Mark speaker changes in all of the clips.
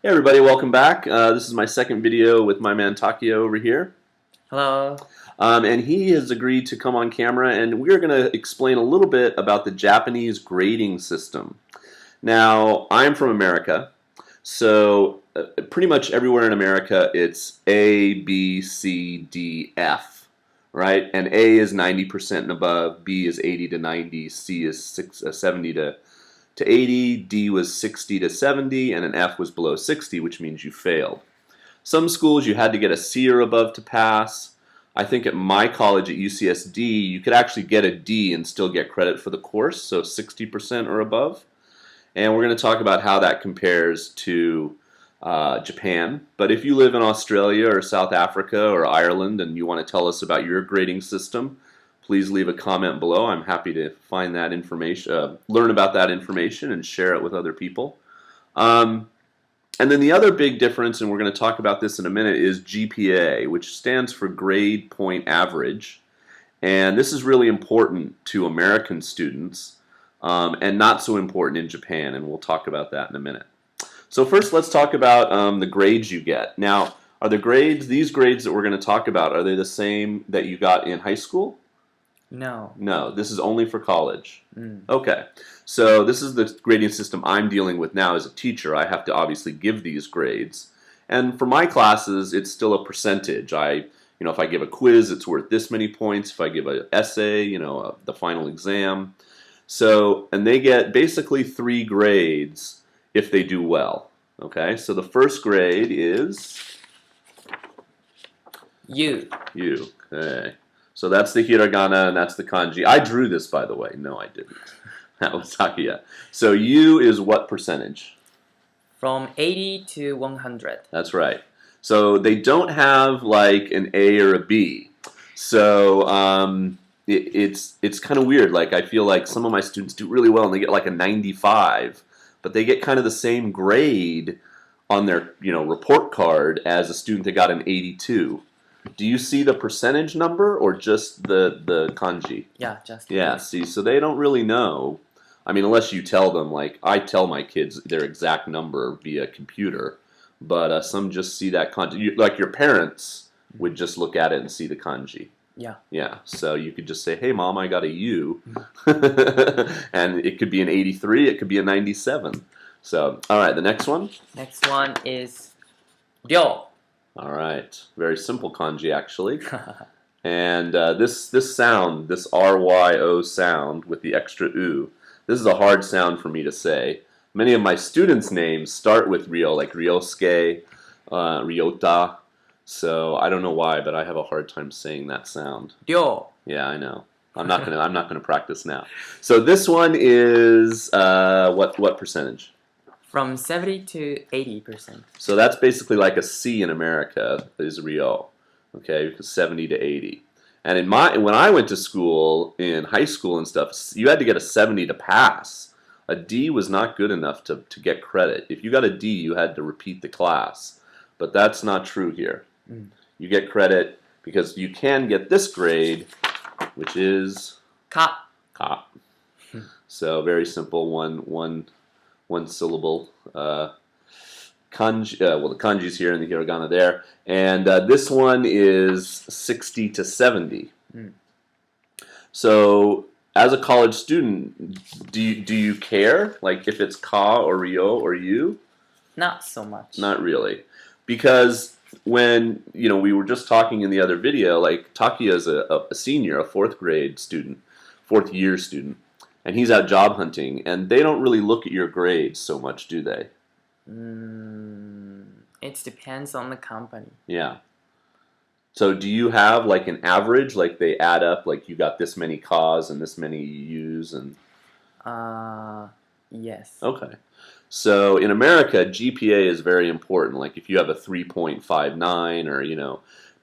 Speaker 1: Hey everybody, welcome back. This is my second video with my man Takuya over here.
Speaker 2: Hello.
Speaker 1: And he has agreed to come on camera and we're going to explain a little bit about the Japanese grading system. Now, I'm from America, so pretty much everywhere in America it's A, B, C, D, F, right? And A is 90% and above, B is 80 to 90, C is 70 to 80, D was 60 to 70, and an F was below 60, which means you failed. Some schools you had to get a C or above to pass. I think at my college at UCSD, you could actually get a D and still get credit for the course, so 60% or above. And we're going to talk about how that compares to Japan. But if you live in Australia or South Africa or Ireland and you want to tell us about your grading system, please leave a comment below. I'm happy to find that information, learn about that information, and share it with other people. And then the other big difference, and we're going to talk about this in a minute, is GPA, which stands for Grade Point Average. And this is really important to American students and not so important in Japan, and we'll talk about that in a minute. So first, let's talk about the grades you get. Now, are these grades that we're going to talk about, are they the same that you got in high school?
Speaker 2: No.
Speaker 1: No, this is only for college.
Speaker 2: Mm.
Speaker 1: Okay, so this is the grading system I'm dealing with now as a teacher. I have to obviously give these grades. And for my classes, it's still a percentage. If I give a quiz, it's worth this many points. If I give an essay, the final exam. So, and they get basically 3 grades if they do well. Okay, so the first grade is
Speaker 2: U.
Speaker 1: U. Okay. So that's the hiragana and that's the kanji. I drew this, by the way. No, I didn't. That was Takuya. So U is what percentage?
Speaker 2: From 80 to 100.
Speaker 1: That's right. So they don't have like an A or a B. So it's kind of weird. Like I feel like some of my students do really well and they get like a 95, but they get kind of the same grade on their report card as a student that got an 82. Do you see the percentage number or just the kanji?
Speaker 2: Yeah, just.
Speaker 1: Yeah, see, so they don't really know. I mean, unless you tell them, like I tell my kids their exact number via computer, but some just see that kanji. Like your parents would just look at it and see the kanji.
Speaker 2: Yeah.
Speaker 1: Yeah, so you could just say, hey, Mom, I got a U. And it could be an 83, it could be a 97. So, all right, the next one?
Speaker 2: Next one is Ryo.
Speaker 1: All right, very simple kanji actually. And this sound, this RYO sound with the extra U, this is a hard sound for me to say. Many of my students' names start with Ryo, like Ryosuke, Ryota. So I don't know why, but I have a hard time saying that sound.
Speaker 2: Ryo.
Speaker 1: Yeah, I know. I'm not gonna practice now. So this one is what percentage?
Speaker 2: From 70 to 80%.
Speaker 1: So that's basically like a C in America is Ryo, okay, 70 to 80. And when I went to school, in high school and stuff, you had to get a 70 to pass. A D was not good enough to get credit. If you got a D, you had to repeat the class. But that's not true here.
Speaker 2: Mm.
Speaker 1: You get credit because you can get this grade, which is
Speaker 2: Ka.
Speaker 1: Ka. So very simple, one syllable kanji. Well, the kanji's here and the hiragana there, and this one is 60 to 70.
Speaker 2: Mm.
Speaker 1: So, as a college student, do you care, like if it's ka or ryo or you?
Speaker 2: Not so much.
Speaker 1: Not really, because when we were just talking in the other video, like Takuya is a senior, a 4th grade student, 4th year student. And he's out job hunting, and they don't really look at your grades so much, do they?
Speaker 2: It depends on the company.
Speaker 1: Yeah. So do you have like an average, like they add up, like you got this many Ks and this many Us and?
Speaker 2: Yes.
Speaker 1: Okay. So in America, GPA is very important. Like if you have a 3.59 or,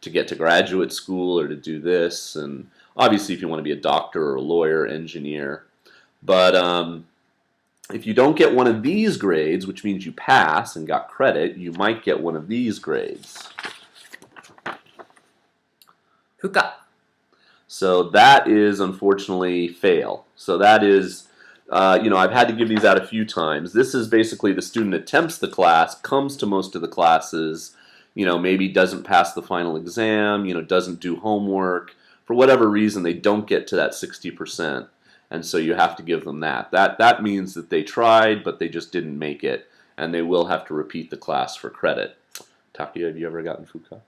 Speaker 1: to get to graduate school or to do this, and obviously if you want to be a doctor or a lawyer, engineer. But if you don't get one of these grades, which means you pass and got credit, you might get one of these grades.
Speaker 2: Fuka.
Speaker 1: So that is unfortunately fail. So that is I've had to give these out a few times. This is basically the student attempts the class, comes to most of the classes, maybe doesn't pass the final exam, doesn't do homework. For whatever reason, they don't get to that 60%. And so you have to give them that. That means that they tried, but they just didn't make it. And they will have to repeat the class for credit. Takuya, have you ever gotten fuka?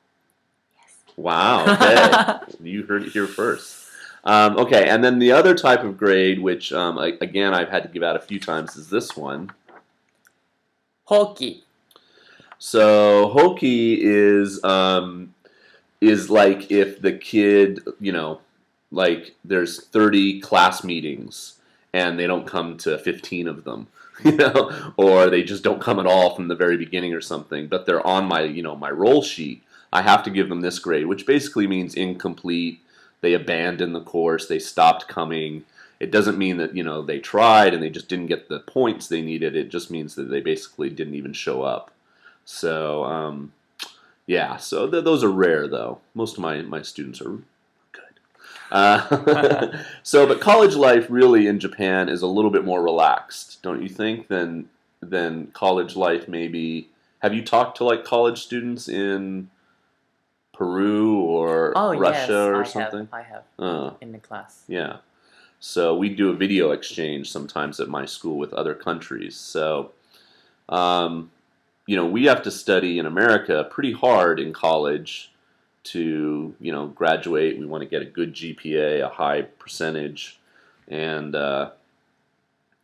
Speaker 2: Yes.
Speaker 1: Wow, okay. You heard it here first. Okay, and then the other type of grade, which, again, I've had to give out a few times, is this one.
Speaker 2: Hoki.
Speaker 1: So, Hoki is like if the kid, like there's 30 class meetings and they don't come to 15 of them, or they just don't come at all from the very beginning or something, but they're on my, my roll sheet. I have to give them this grade, which basically means incomplete. They abandoned the course. They stopped coming. It doesn't mean that, they tried and they just didn't get the points they needed. It just means that they basically didn't even show up. So, yeah, so those are rare, though. Most of my students are good. But college life really in Japan is a little bit more relaxed, don't you think, than college life maybe. Have you talked to, like, college students in Peru or Russia or something?
Speaker 2: I have in the class.
Speaker 1: Yeah. So we do a video exchange sometimes at my school with other countries. So, we have to study in America pretty hard in college to, graduate. We want to get a good GPA, a high percentage. And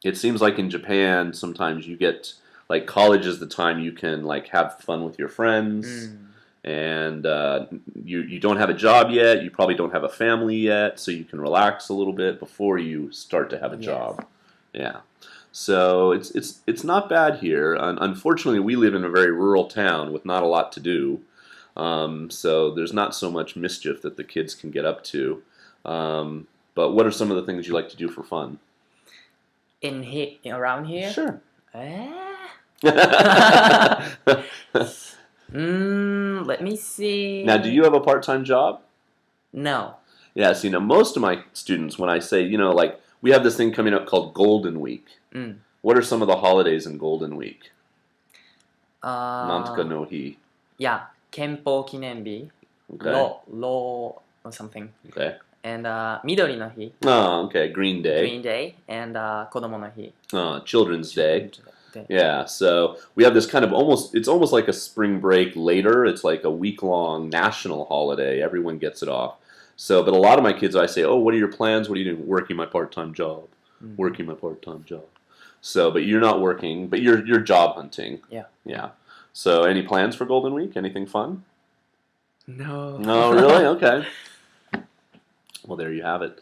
Speaker 1: it seems like in Japan, sometimes you get, like, college is the time you can, like, have fun with your friends. And you don't have a job yet. You probably don't have a family yet, so you can relax a little bit before you start to have a job. Yeah. So it's not bad here. Unfortunately, we live in a very rural town with not a lot to do. So there's not so much mischief that the kids can get up to. But what are some of the things you like to do for fun?
Speaker 2: Around here?
Speaker 1: Sure.
Speaker 2: Let me see.
Speaker 1: Now, do you have a part-time job?
Speaker 2: No.
Speaker 1: Yeah, see, now most of my students, when I say, like, we have this thing coming up called Golden Week. What are some of the holidays in Golden Week? Nantuka no Hi.
Speaker 2: Yeah, Kenpo Kinenbi.
Speaker 1: Okay.
Speaker 2: Lo or something.
Speaker 1: Okay.
Speaker 2: And Midori no Hi.
Speaker 1: Oh, okay. Green Day.
Speaker 2: Green Day. And Kodomo no Hi.
Speaker 1: Children's Day. Yeah, so we have this kind of it's almost like a spring break later. It's like a week-long national holiday. Everyone gets it off. So, but a lot of my kids, I say, oh, what are your plans? What are you doing? Working my part-time job. Working my part-time job. So, but you're not working, but you're job hunting.
Speaker 2: Yeah.
Speaker 1: Yeah. So, any plans for Golden Week? Anything fun?
Speaker 2: No.
Speaker 1: No, really? Okay. Well, there you have it.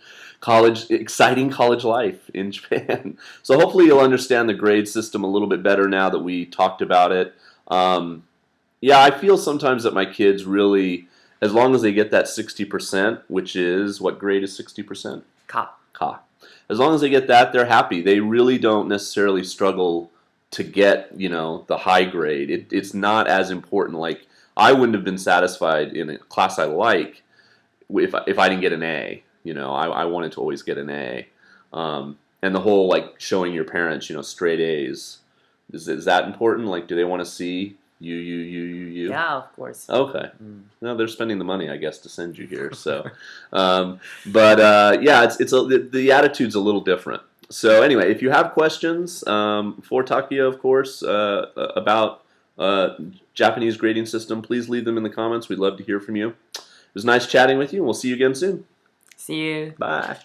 Speaker 1: Exciting college life in Japan. So hopefully you'll understand the grade system a little bit better now that we talked about it. Yeah, I feel sometimes that my kids really, as long as they get that 60%, which is, what grade is 60%?
Speaker 2: Ka.
Speaker 1: As long as they get that, they're happy. They really don't necessarily struggle to get, the high grade. It's not as important. Like, I wouldn't have been satisfied in a class I like if I didn't get an A. I wanted to always get an A. And the whole, like, showing your parents, straight A's. Is that important? Like, do they want to see you?
Speaker 2: Yeah, of course.
Speaker 1: Okay. No, they're spending the money, I guess, to send you here. So, yeah, the attitude's a little different. So anyway, if you have questions for Takuya, of course, about Japanese grading system, please leave them in the comments. We'd love to hear from you. It was nice chatting with you, and we'll see you again soon.
Speaker 2: See you.
Speaker 1: Bye.